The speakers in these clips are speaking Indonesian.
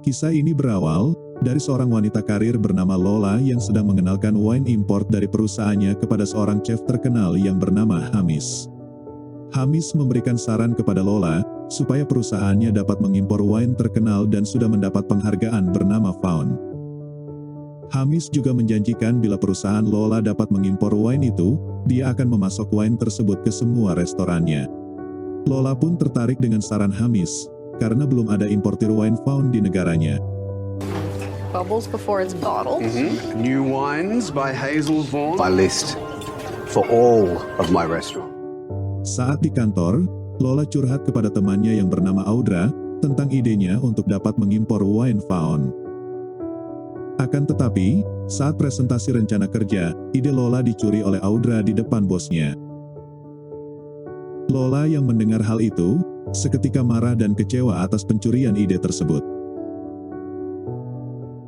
Kisah ini berawal dari seorang wanita karir bernama Lola yang sedang mengenalkan wine import dari perusahaannya kepada seorang chef terkenal yang bernama Hamis. Hamis memberikan saran kepada Lola supaya perusahaannya dapat mengimpor wine terkenal dan sudah mendapat penghargaan bernama Faun. Hamis juga menjanjikan bila perusahaan Lola dapat mengimpor wine itu, dia akan memasok wine tersebut ke semua restorannya. Lola pun tertarik dengan saran Hamis, karena belum ada importir wine Faun di negaranya. Bubbles before it's bottled. New wines by Hazel Vaughan. My list for all of my restaurant. Saat di kantor, Lola curhat kepada temannya yang bernama Audra tentang idenya untuk dapat mengimpor wine Faun. Akan tetapi, saat presentasi rencana kerja, ide Lola dicuri oleh Audra di depan bosnya. Lola yang mendengar hal itu, seketika marah dan kecewa atas pencurian ide tersebut.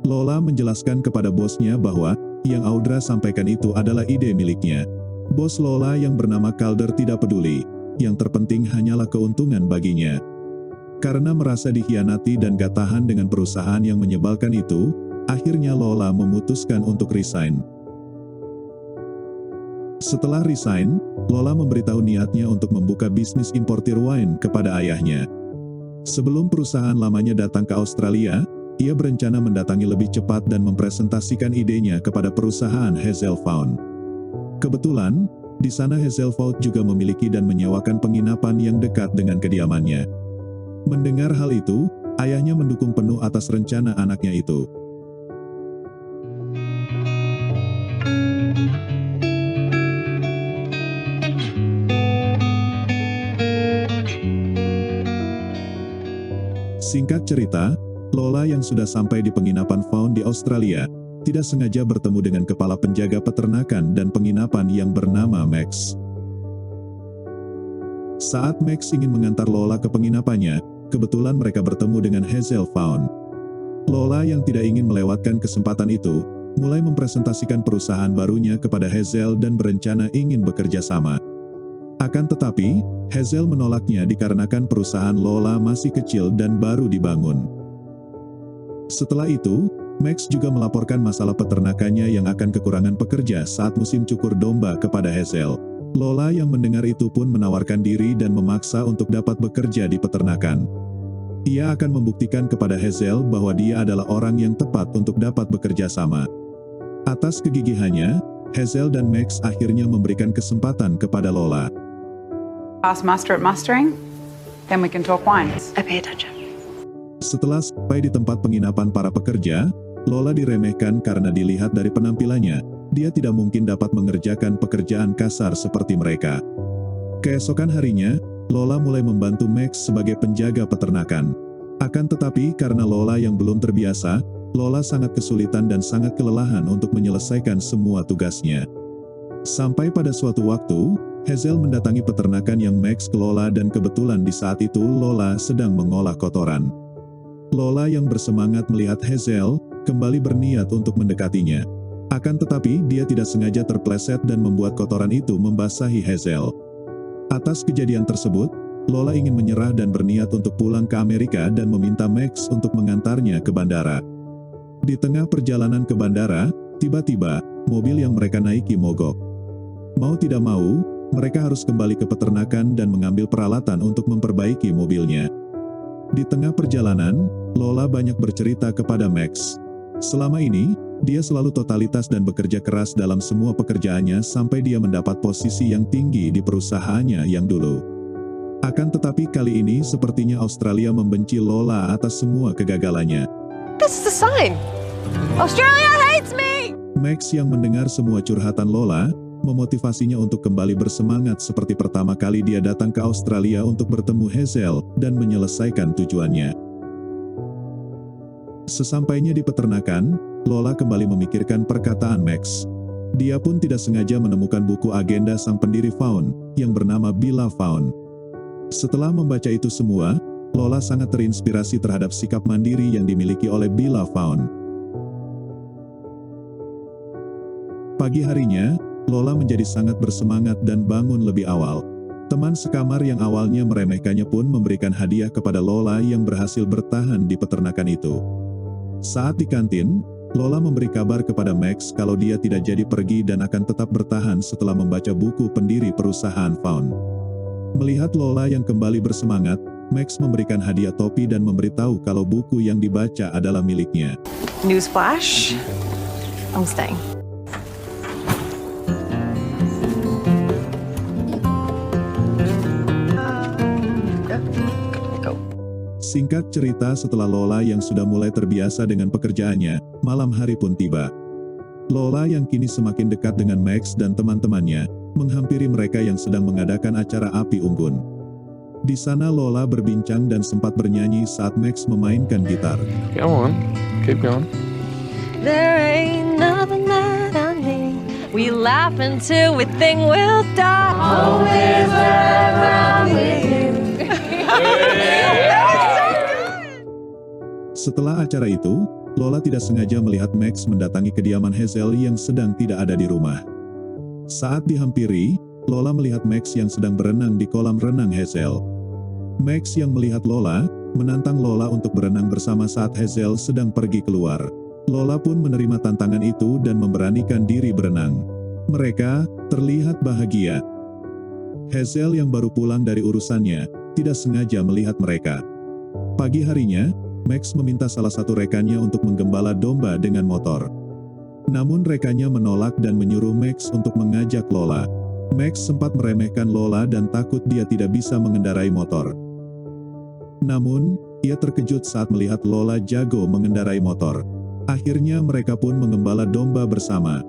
Lola menjelaskan kepada bosnya bahwa yang Audra sampaikan itu adalah ide miliknya. Bos Lola yang bernama Calder tidak peduli, yang terpenting hanyalah keuntungan baginya. Karena merasa dikhianati dan gak tahan dengan perusahaan yang menyebalkan itu, akhirnya Lola memutuskan untuk resign. Setelah resign, Lola memberitahu niatnya untuk membuka bisnis importir wine kepada ayahnya. Sebelum perusahaan lamanya datang ke Australia, ia berencana mendatangi lebih cepat dan mempresentasikan idenya kepada perusahaan Hazel Vaughan. Kebetulan, di sana Hazel Vaughan juga memiliki dan menyewakan penginapan yang dekat dengan kediamannya. Mendengar hal itu, ayahnya mendukung penuh atas rencana anaknya itu. Singkat cerita, Lola yang sudah sampai di penginapan Faun di Australia, tidak sengaja bertemu dengan kepala penjaga peternakan dan penginapan yang bernama Max. Saat Max ingin mengantar Lola ke penginapannya, kebetulan mereka bertemu dengan Hazel Vaughan. Lola yang tidak ingin melewatkan kesempatan itu, mulai mempresentasikan perusahaan barunya kepada Hazel dan berencana ingin bekerja sama. Akan tetapi, Hazel menolaknya dikarenakan perusahaan Lola masih kecil dan baru dibangun. Setelah itu, Max juga melaporkan masalah peternakannya yang akan kekurangan pekerja saat musim cukur domba kepada Hazel. Lola yang mendengar itu pun menawarkan diri dan memaksa untuk dapat bekerja di peternakan. Ia akan membuktikan kepada Hazel bahwa dia adalah orang yang tepat untuk dapat bekerja sama. Atas kegigihannya, Hazel dan Max akhirnya memberikan kesempatan kepada Lola. Ask Master at mustering, then we can talk wines. I pay attention. Setelah sampai di tempat penginapan para pekerja, Lola diremehkan karena dilihat dari penampilannya, dia tidak mungkin dapat mengerjakan pekerjaan kasar seperti mereka. Keesokan harinya, Lola mulai membantu Max sebagai penjaga peternakan. Akan tetapi karena Lola yang belum terbiasa, Lola sangat kesulitan dan sangat kelelahan untuk menyelesaikan semua tugasnya. Sampai pada suatu waktu, Hazel mendatangi peternakan yang Max kelola dan kebetulan di saat itu Lola sedang mengolah kotoran. Lola yang bersemangat melihat Hazel, kembali berniat untuk mendekatinya. Akan tetapi dia tidak sengaja terpleset dan membuat kotoran itu membasahi Hazel. Atas kejadian tersebut, Lola ingin menyerah dan berniat untuk pulang ke Amerika dan meminta Max untuk mengantarnya ke bandara. Di tengah perjalanan ke bandara, tiba-tiba, mobil yang mereka naiki mogok. Mau tidak mau, mereka harus kembali ke peternakan dan mengambil peralatan untuk memperbaiki mobilnya. Di tengah perjalanan, Lola banyak bercerita kepada Max. Selama ini, dia selalu totalitas dan bekerja keras dalam semua pekerjaannya sampai dia mendapat posisi yang tinggi di perusahaannya yang dulu. Akan tetapi kali ini sepertinya Australia membenci Lola atas semua kegagalannya. This is a sign. Australia hates me! Max yang mendengar semua curhatan Lola, memotivasinya untuk kembali bersemangat seperti pertama kali dia datang ke Australia untuk bertemu Hazel dan menyelesaikan tujuannya. Sesampainya di peternakan, Lola kembali memikirkan perkataan Max. Dia pun tidak sengaja menemukan buku agenda sang pendiri Faun, yang bernama Billa Faun. Setelah membaca itu semua, Lola sangat terinspirasi terhadap sikap mandiri yang dimiliki oleh Billa Faun. Pagi harinya, Lola menjadi sangat bersemangat dan bangun lebih awal. Teman sekamar yang awalnya meremehkannya pun memberikan hadiah kepada Lola yang berhasil bertahan di peternakan itu. Saat di kantin, Lola memberi kabar kepada Max kalau dia tidak jadi pergi dan akan tetap bertahan setelah membaca buku pendiri perusahaan Fawn. Melihat Lola yang kembali bersemangat, Max memberikan hadiah topi dan memberitahu kalau buku yang dibaca adalah miliknya. Newsflash. I'm staying. Singkat cerita, setelah Lola yang sudah mulai terbiasa dengan pekerjaannya, malam hari pun tiba. Lola yang kini semakin dekat dengan Max dan teman-temannya, menghampiri mereka yang sedang mengadakan acara api unggun. Di sana Lola berbincang dan sempat bernyanyi saat Max memainkan gitar. Go on, keep going. There ain't nothing that I need. We laugh until we think we'll die. Always around with you. Setelah acara itu, Lola tidak sengaja melihat Max mendatangi kediaman Hazel yang sedang tidak ada di rumah. Saat dihampiri, Lola melihat Max yang sedang berenang di kolam renang Hazel. Max yang melihat Lola, menantang Lola untuk berenang bersama saat Hazel sedang pergi keluar. Lola pun menerima tantangan itu dan memberanikan diri berenang. Mereka terlihat bahagia. Hazel yang baru pulang dari urusannya, tidak sengaja melihat mereka. Pagi harinya, Max meminta salah satu rekannya untuk menggembala domba dengan motor. Namun rekannya menolak dan menyuruh Max untuk mengajak Lola. Max sempat meremehkan Lola dan takut dia tidak bisa mengendarai motor. Namun, ia terkejut saat melihat Lola jago mengendarai motor. Akhirnya mereka pun menggembala domba bersama.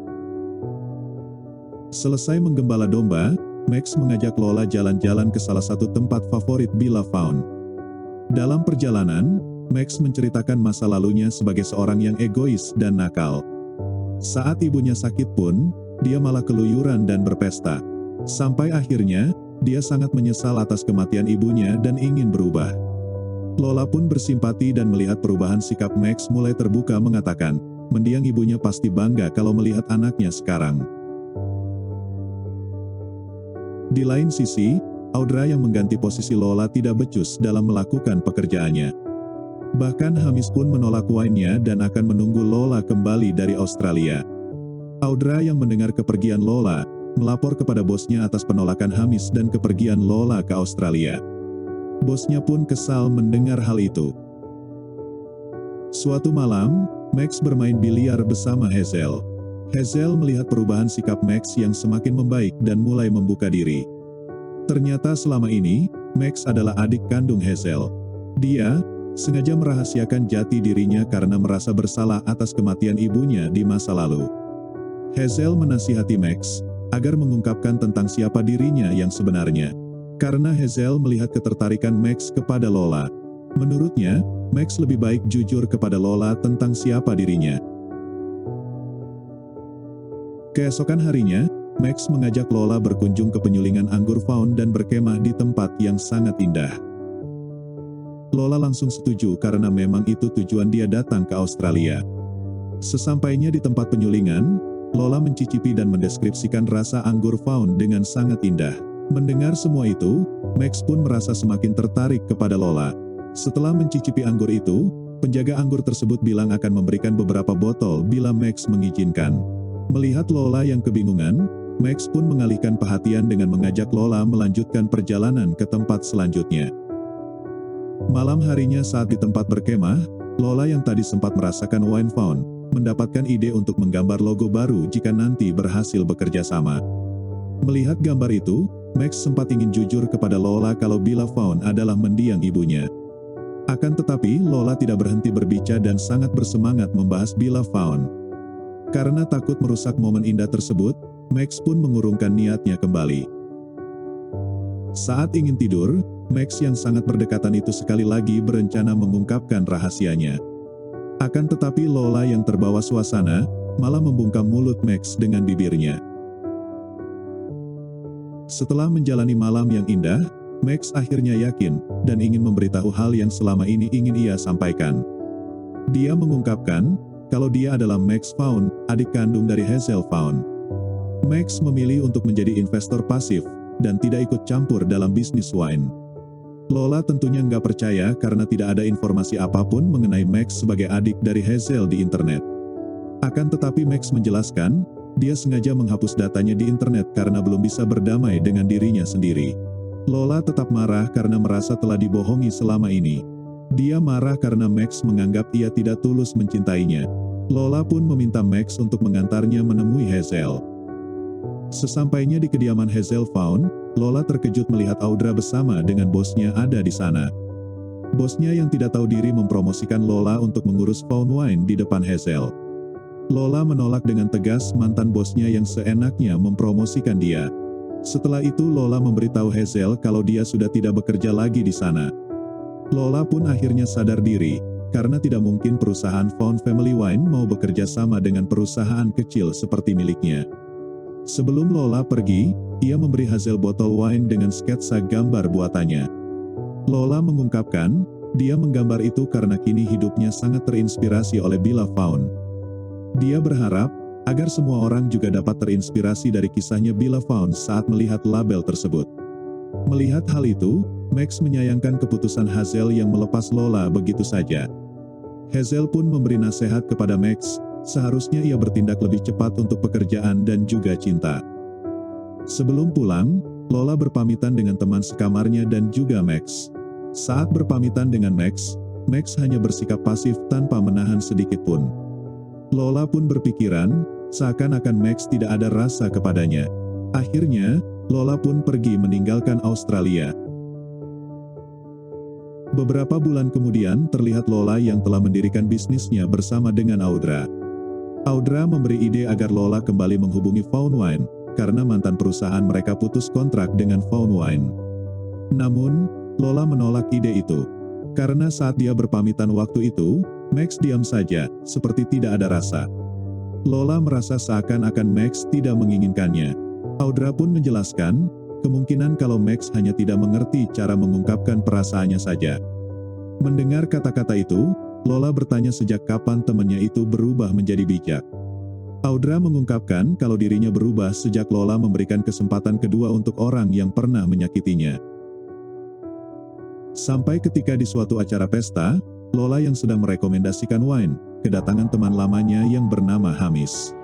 Selesai menggembala domba, Max mengajak Lola jalan-jalan ke salah satu tempat favorit Bila Fawn. Dalam perjalanan, Max menceritakan masa lalunya sebagai seorang yang egois dan nakal. Saat ibunya sakit pun, dia malah keluyuran dan berpesta. Sampai akhirnya, dia sangat menyesal atas kematian ibunya dan ingin berubah. Lola pun bersimpati dan melihat perubahan sikap Max mulai terbuka mengatakan, mendiang ibunya pasti bangga kalau melihat anaknya sekarang. Di lain sisi, Audra yang mengganti posisi Lola tidak becus dalam melakukan pekerjaannya. Bahkan Hamis pun menolak wine-nya dan akan menunggu Lola kembali dari Australia. Audra yang mendengar kepergian Lola, melapor kepada bosnya atas penolakan Hamis dan kepergian Lola ke Australia. Bosnya pun kesal mendengar hal itu. Suatu malam, Max bermain biliar bersama Hazel. Hazel melihat perubahan sikap Max yang semakin membaik dan mulai membuka diri. Ternyata selama ini, Max adalah adik kandung Hazel. Dia sengaja merahasiakan jati dirinya karena merasa bersalah atas kematian ibunya di masa lalu. Hazel menasihati Max agar mengungkapkan tentang siapa dirinya yang sebenarnya. Karena Hazel melihat ketertarikan Max kepada Lola. Menurutnya, Max lebih baik jujur kepada Lola tentang siapa dirinya. Keesokan harinya, Max mengajak Lola berkunjung ke penyulingan anggur Fawn dan berkemah di tempat yang sangat indah. Lola langsung setuju karena memang itu tujuan dia datang ke Australia. Sesampainya di tempat penyulingan, Lola mencicipi dan mendeskripsikan rasa anggur Fawn dengan sangat indah. Mendengar semua itu, Max pun merasa semakin tertarik kepada Lola. Setelah mencicipi anggur itu, penjaga anggur tersebut bilang akan memberikan beberapa botol bila Max mengizinkan. Melihat Lola yang kebingungan, Max pun mengalihkan perhatian dengan mengajak Lola melanjutkan perjalanan ke tempat selanjutnya. Malam harinya saat di tempat berkemah, Lola yang tadi sempat merasakan wine Fawn, mendapatkan ide untuk menggambar logo baru jika nanti berhasil bekerja sama. Melihat gambar itu, Max sempat ingin jujur kepada Lola kalau Bila Fawn adalah mendiang ibunya. Akan tetapi, Lola tidak berhenti berbicara dan sangat bersemangat membahas Bila Fawn. Karena takut merusak momen indah tersebut, Max pun mengurungkan niatnya kembali. Saat ingin tidur, Max yang sangat berdekatan itu sekali lagi berencana mengungkapkan rahasianya. Akan tetapi Lola yang terbawa suasana, malah membungkam mulut Max dengan bibirnya. Setelah menjalani malam yang indah, Max akhirnya yakin, dan ingin memberitahu hal yang selama ini ingin ia sampaikan. Dia mengungkapkan, kalau dia adalah Max Fawn, adik kandung dari Hazel Fawn. Max memilih untuk menjadi investor pasif, dan tidak ikut campur dalam bisnis wine. Lola tentunya nggak percaya karena tidak ada informasi apapun mengenai Max sebagai adik dari Hazel di internet. Akan tetapi Max menjelaskan, dia sengaja menghapus datanya di internet karena belum bisa berdamai dengan dirinya sendiri. Lola tetap marah karena merasa telah dibohongi selama ini. Dia marah karena Max menganggap ia tidak tulus mencintainya. Lola pun meminta Max untuk mengantarnya menemui Hazel. Sesampainya di kediaman Hazel Vaughn, Lola terkejut melihat Audra bersama dengan bosnya ada di sana. Bosnya yang tidak tahu diri mempromosikan Lola untuk mengurus Vaughn Wine di depan Hazel. Lola menolak dengan tegas mantan bosnya yang seenaknya mempromosikan dia. Setelah itu Lola memberitahu Hazel kalau dia sudah tidak bekerja lagi di sana. Lola pun akhirnya sadar diri, karena tidak mungkin perusahaan Vaughn Family Wine mau bekerja sama dengan perusahaan kecil seperti miliknya. Sebelum Lola pergi, ia memberi Hazel botol wine dengan sketsa gambar buatannya. Lola mengungkapkan, dia menggambar itu karena kini hidupnya sangat terinspirasi oleh Bella Vaughn. Dia berharap, agar semua orang juga dapat terinspirasi dari kisahnya Bella Vaughn saat melihat label tersebut. Melihat hal itu, Max menyayangkan keputusan Hazel yang melepas Lola begitu saja. Hazel pun memberi nasihat kepada Max, seharusnya ia bertindak lebih cepat untuk pekerjaan dan juga cinta. Sebelum pulang, Lola berpamitan dengan teman sekamarnya dan juga Max. Saat berpamitan dengan Max, Max hanya bersikap pasif tanpa menahan sedikit pun. Lola pun berpikiran, seakan-akan Max tidak ada rasa kepadanya. Akhirnya, Lola pun pergi meninggalkan Australia. Beberapa bulan kemudian terlihat Lola yang telah mendirikan bisnisnya bersama dengan Audra. Audra memberi ide agar Lola kembali menghubungi Vaughn Wine, karena mantan perusahaan mereka putus kontrak dengan Vaughn Wine. Namun, Lola menolak ide itu. Karena saat dia berpamitan waktu itu, Max diam saja, seperti tidak ada rasa. Lola merasa seakan-akan Max tidak menginginkannya. Audra pun menjelaskan, kemungkinan kalau Max hanya tidak mengerti cara mengungkapkan perasaannya saja. Mendengar kata-kata itu, Lola bertanya sejak kapan temannya itu berubah menjadi bijak. Audra mengungkapkan kalau dirinya berubah sejak Lola memberikan kesempatan kedua untuk orang yang pernah menyakitinya. Sampai ketika di suatu acara pesta, Lola yang sedang merekomendasikan wine, kedatangan teman lamanya yang bernama Hamis.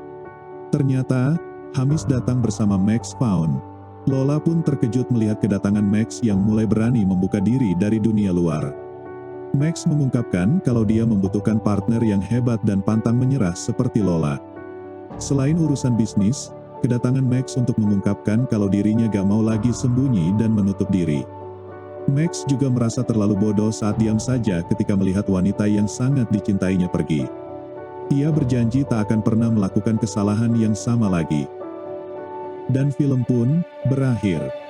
Ternyata, Hamis datang bersama Max Vaughn. Lola pun terkejut melihat kedatangan Max yang mulai berani membuka diri dari dunia luar. Max mengungkapkan kalau dia membutuhkan partner yang hebat dan pantang menyerah seperti Lola. Selain urusan bisnis, kedatangan Max untuk mengungkapkan kalau dirinya gak mau lagi sembunyi dan menutup diri. Max juga merasa terlalu bodoh saat diam saja ketika melihat wanita yang sangat dicintainya pergi. Ia berjanji tak akan pernah melakukan kesalahan yang sama lagi. Dan film pun berakhir.